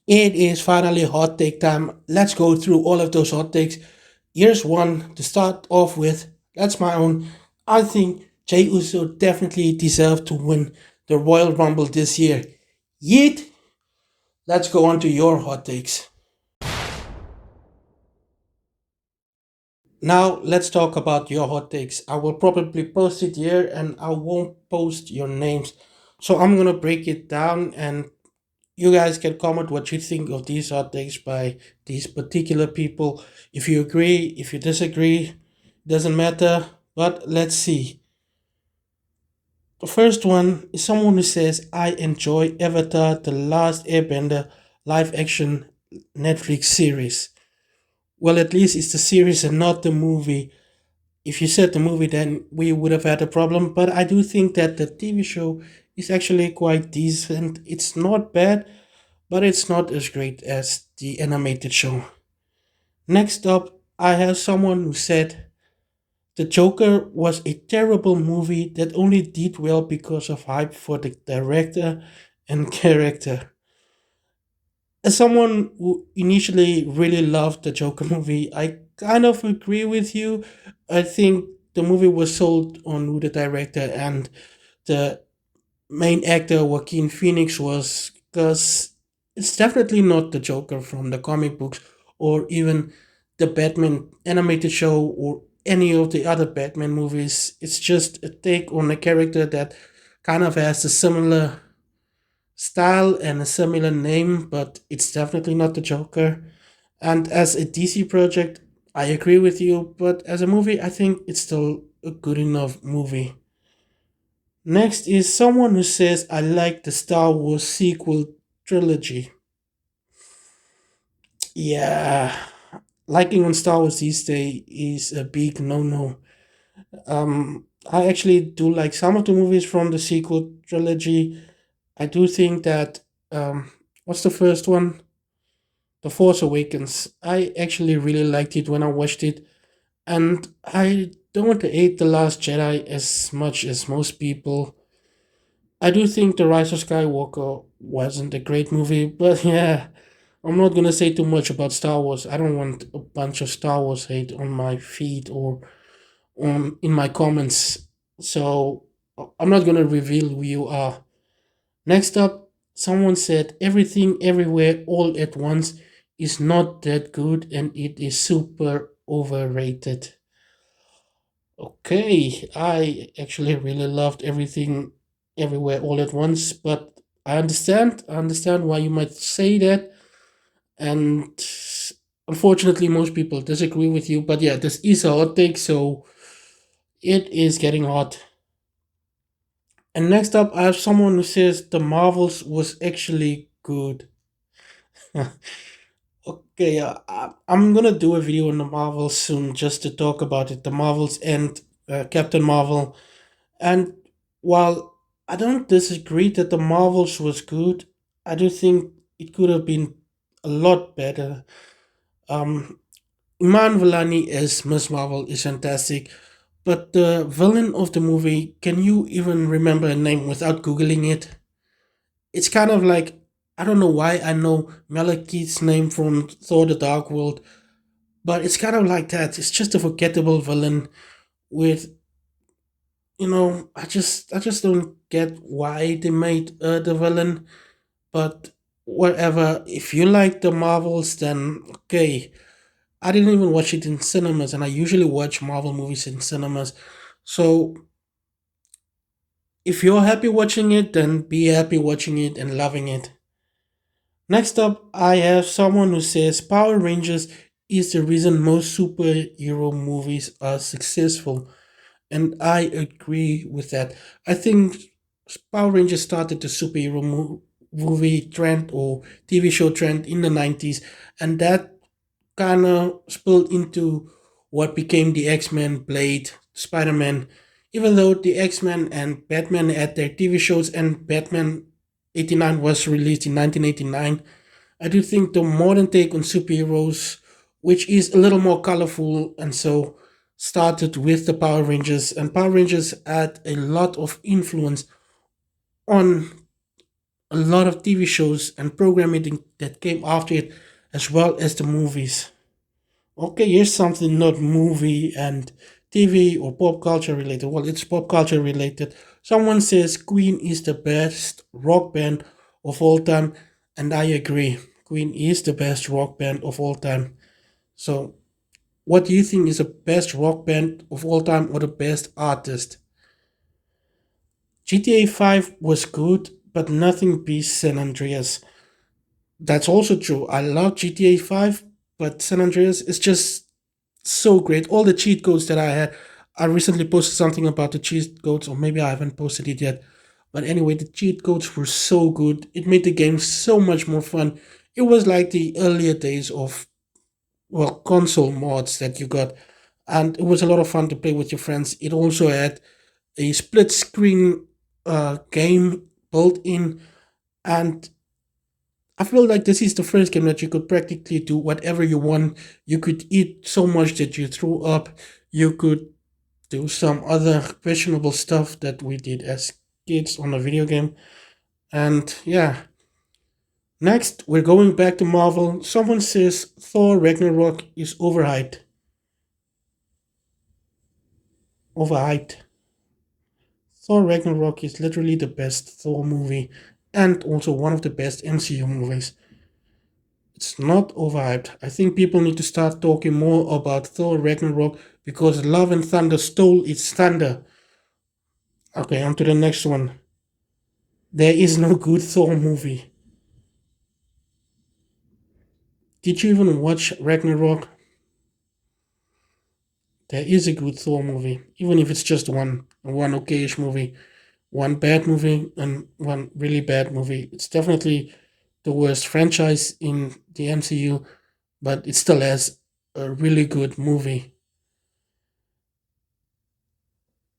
It is finally hot take time. Let's go through all of those hot takes. Here's one to start off with. That's my own. I think Jey Uso definitely deserved to win the Royal Rumble this year. Yeet! Let's go on to your hot takes. Now let's talk about your hot takes. I will probably post it here and I won't post your names. So I'm gonna break it down and you guys can comment what you think of these hot takes by these particular people. If you agree, if you disagree, doesn't matter. But let's see. The first one is someone who says, I enjoy Avatar The Last Airbender live action Netflix series. Well, at least it's the series and not the movie. If you said the movie, then we would have had a problem. But I do think that the TV show is actually quite decent. It's not bad, but it's not as great as the animated show. Next up, I have someone who said The Joker was a terrible movie that only did well because of hype for the director and character. As someone who initially really loved the Joker movie, I kind of agree with you. I think the movie was sold on who the director and the main actor Joaquin Phoenix was, because it's definitely not the Joker from the comic books or even the Batman animated show or any of the other Batman movies. It's just a take on a character that kind of has a similar style and a similar name, but it's definitely not the Joker. And as a DC project, I agree with you, but as a movie, I think it's still a good enough movie. Next is someone who says, I like the Star Wars sequel trilogy. Yeah, liking on Star Wars these days is a big no no. I actually do like some of the movies from the sequel trilogy. I do think that, what's the first one? The Force Awakens. I actually really liked it when I watched it, and I don't hate The Last Jedi as much as most people. I do think The Rise of Skywalker wasn't a great movie, but yeah, I'm not gonna say too much about Star Wars. I don't want a bunch of Star Wars hate on my feed or on in my comments. So I'm not gonna reveal who you are. Next up, someone said everything everywhere all at once is not that good and it is super overrated. Okay, I actually really loved everything everywhere all at once, but I understand why you might say that, and unfortunately, most people disagree with you. But yeah, this is a hot take, so it is getting hot. And next up, I have someone who says the Marvels was actually good. Okay, I'm gonna do a video on the Marvels soon just to talk about it. The Marvels and Captain Marvel. And while I don't disagree that the Marvels was good, I do think it could have been a lot better. Um, Iman Vellani as Miss Marvel is fantastic, but the villain of the movie, can you even remember a name without googling it? It's kind of like, I don't know why I know Malekith's name from Thor: The Dark World, but it's kind of like that. It's just a forgettable villain with, I just don't get why they made the villain, but whatever. If you like the Marvels, then okay. I didn't even watch it in cinemas, and I usually watch Marvel movies in cinemas. So if you're happy watching it, then be happy watching it and loving it. Next up, I have someone who says Power Rangers is the reason most superhero movies are successful. And I agree with that. I think Power Rangers started the superhero movie trend or TV show trend in the 90s, and that kind of spilled into what became the X Men, Blade, Spider Man. Even though the X Men and Batman had their TV shows, and Batman 89 was released in 1989, I do think the modern take on superheroes, which is a little more colorful and so started with the Power Rangers, and Power Rangers had a lot of influence on a lot of TV shows and programming that came after it, as well as the movies. Okay, here's something not movie and TV or pop culture related. Well, it's pop culture related. Someone says Queen is the best rock band of all time, and I agree. Queen is the best rock band of all time. So, what do you think is the best rock band of all time or the best artist? GTA 5 was good, but nothing beats San Andreas. That's also true. I love GTA 5, but San Andreas is just so great. All the cheat codes that I had, I recently posted something about the cheat codes, or maybe I haven't posted it yet. But anyway, the cheat codes were so good. It made the game so much more fun. It was like the earlier days of, well, console mods that you got. And it was a lot of fun to play with your friends. It also had a split screen game built in, and I feel like this is the first game that you could practically do whatever you want. You could eat so much that you threw up. You could do some other questionable stuff that we did as kids on a video game. And yeah, next we're going back to Marvel. Someone says Thor Ragnarok is overhyped. Overhyped. Thor Ragnarok is literally the best Thor movie and also one of the best MCU movies. It's not overhyped. I think people need to start talking more about Thor Ragnarok because Love and Thunder stole its thunder. Okay, on to the next one. There is no good Thor movie. Did you even watch Ragnarok? There is a good Thor movie, even if it's just one okayish movie, one bad movie, and one really bad movie. It's definitely the worst franchise in the MCU, but it still has a really good movie.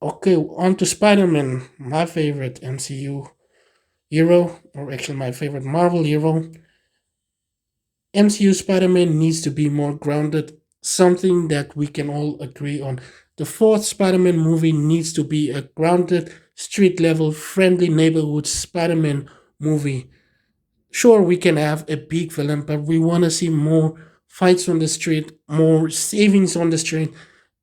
Okay, on to Spider Man, my favorite MCU hero, or actually my favorite Marvel hero. MCU Spider Man needs to be more grounded, something that we can all agree on. The fourth Spider Man movie needs to be a grounded, street level, friendly neighborhood Spider Man movie. Sure, we can have a big villain, but we want to see more fights on the street, more savings on the street,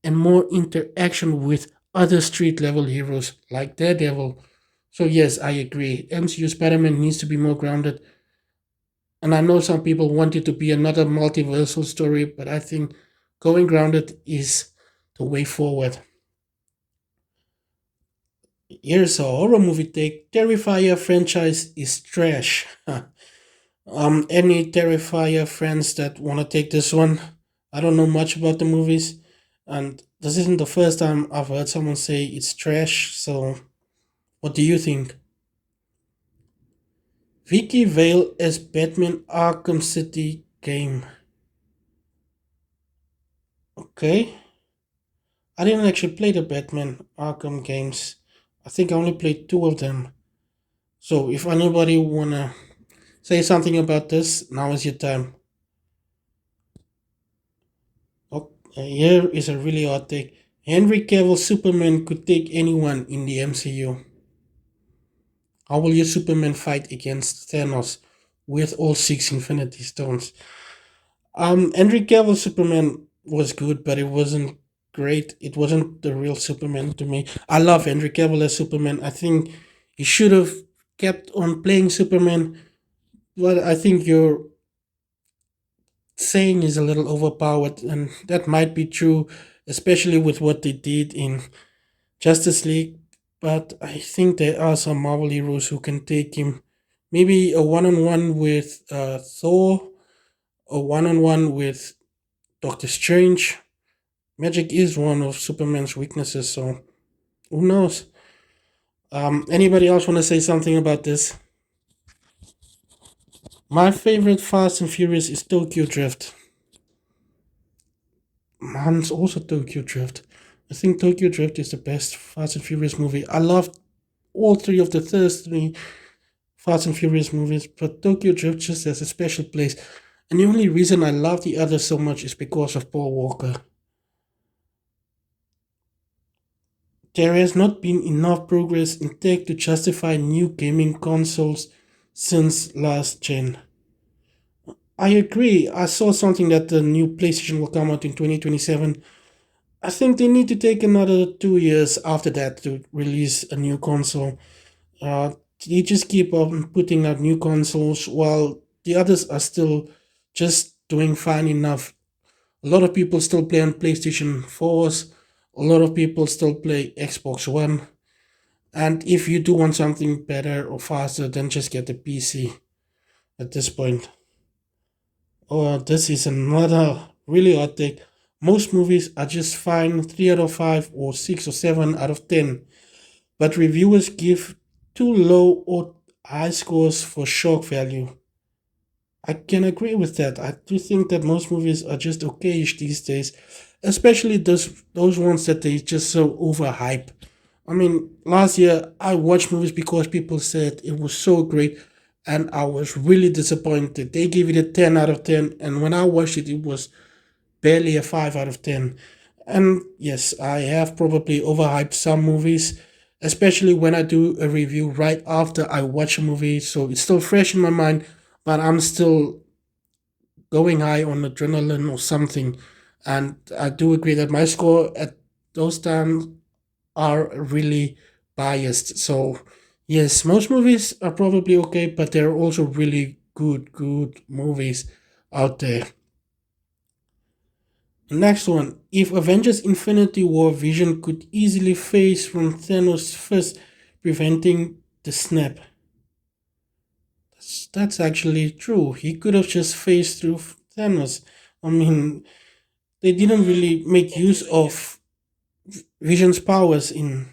and more interaction with other street level heroes like Daredevil. So, yes, I agree. MCU Spider Man needs to be more grounded. And I know some people want it to be another multiversal story, but I think going grounded is the way forward. Here's a horror movie take. Terrifier franchise is trash. Any Terrifier friends that want to take this one? I don't know much about the movies, and this isn't the first time I've heard someone say it's trash. So, what do you think? Vicky Vale as Batman Arkham City game. Okay, I didn't actually play the Batman Arkham games. I think I only played two of them. So, if anybody wanna say something about this, now is your time. Okay, here is a really hot take. Henry Cavill Superman could take anyone in the MCU. How will your Superman fight against Thanos with all six Infinity Stones? Henry Cavill Superman was good, but it wasn't great. It wasn't the real Superman to me. I love Henry Cavill as Superman. I think he should have kept on playing Superman, but I think your saying is a little overpowered, and that might be true, especially with what they did in Justice League. But I think there are some Marvel heroes who can take him. Maybe a one-on-one with Thor, a one-on-one with Doctor Strange. Magic is one of Superman's weaknesses, so who knows? Anybody else want to say something about this? My favorite Fast and Furious is Tokyo Drift. Mine's also Tokyo Drift. I think Tokyo Drift is the best Fast and Furious movie. I loved all three of the first three Fast and Furious movies, but Tokyo Drift just has a special place. And the only reason I love the others so much is because of Paul Walker. There has not been enough progress in tech to justify new gaming consoles since last gen. I agree. I saw something that the new PlayStation will come out in 2027. I think they need to take another 2 years after that to release a new console. Uh, they just keep on putting out new consoles while the others are still just doing fine enough. A lot of people still play on PlayStation 4s, a lot of people still play Xbox One. And if you do want something better or faster, then just get a PC at this point. Oh, this is another really hot take. Most movies are just fine, 3 out of 5 or 6 or 7 out of 10, but reviewers give too low or high scores for shock value. I can agree with that. I do think that most movies are just okayish these days, especially those ones that they just so overhype. I mean, last year I watched movies because people said it was so great, and I was really disappointed. They gave it a 10 out of 10, and when I watched it, it was barely a 5 out of 10. And yes, I have probably overhyped some movies, especially when I do a review right after I watch a movie, so it's still fresh in my mind, but I'm still going high on adrenaline or something. And I do agree that my score at those times are really biased. So yes, most movies are probably okay, but there are also really good movies out there. Next one. If Avengers Infinity War, Vision could easily phase from Thanos' fist, preventing the snap. That's actually true. He could have just phased through Thanos. I mean, they didn't really make use of Vision's powers in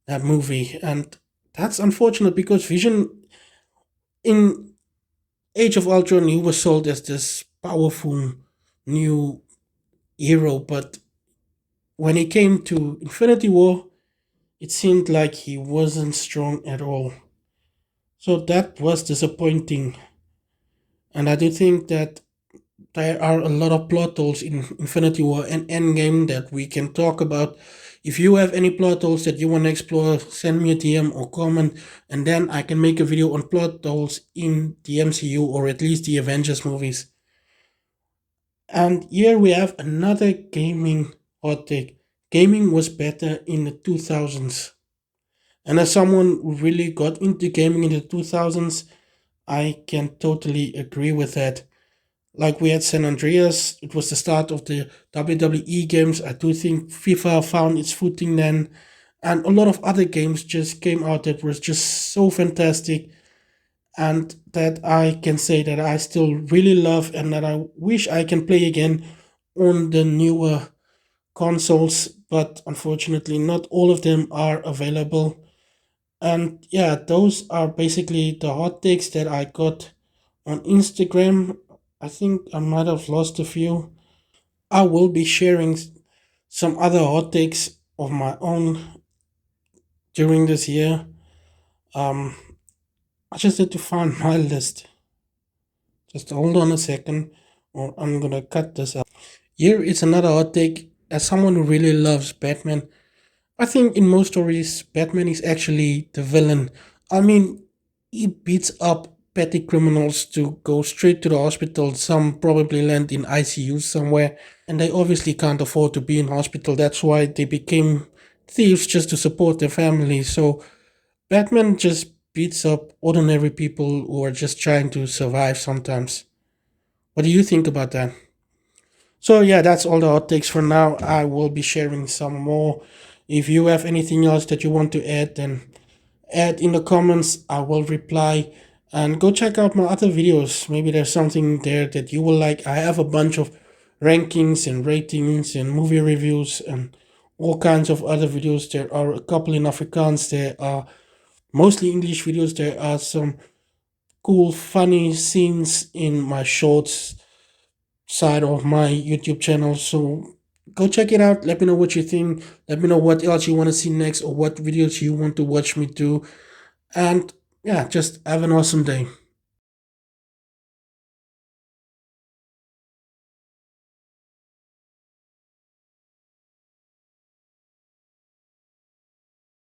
that movie, and that's unfortunate because Vision in Age of Ultron he was sold as this powerful new hero, but when he came to Infinity War, it seemed like he wasn't strong at all. So that was disappointing, and I do think that there are a lot of plot holes in Infinity War and Endgame that we can talk about. If you have any plot holes that you want to explore, send me a DM or comment, and then I can make a video on plot holes in the MCU or at least the Avengers movies. And here we have another gaming hot take. Gaming was better in the 2000s. And as someone who really got into gaming in the 2000s, I can totally agree with that. Like we had San Andreas, it was the start of the WWE games. I do think FIFA found its footing then, and a lot of other games just came out that was just so fantastic, and that I can say that I still really love and that I wish I can play again on the newer consoles, but unfortunately, not all of them are available. And yeah, those are basically the hot takes that I got on Instagram. I think I might have lost a few. I will be sharing some other hot takes of my own during this year. Um, I just had to find my list. Just hold on a second, or I'm gonna cut this out. Here is another hot take. As someone who really loves Batman, I think in most stories, Batman is actually the villain. I mean, he beats up petty criminals to go straight to the hospital. Some probably land in ICU somewhere, and they obviously can't afford to be in hospital. That's why they became thieves just to support their family. So Batman just beats up ordinary people who are just trying to survive sometimes. What do you think about that? So yeah, that's all the hot takes for now. I will be sharing some more. If you have anything else that you want to add, then add in the comments. I will reply. And go check out my other videos. Maybe there's something there that you will like. I have a bunch of rankings and ratings and movie reviews and all kinds of other videos. There are a couple in Afrikaans. There are mostly English videos. There are some cool, funny scenes in my shorts side of my YouTube channel. So go check it out. Let me know what you think. Let me know what else you want to see next or what videos you want to watch me do. And yeah, just have an awesome day.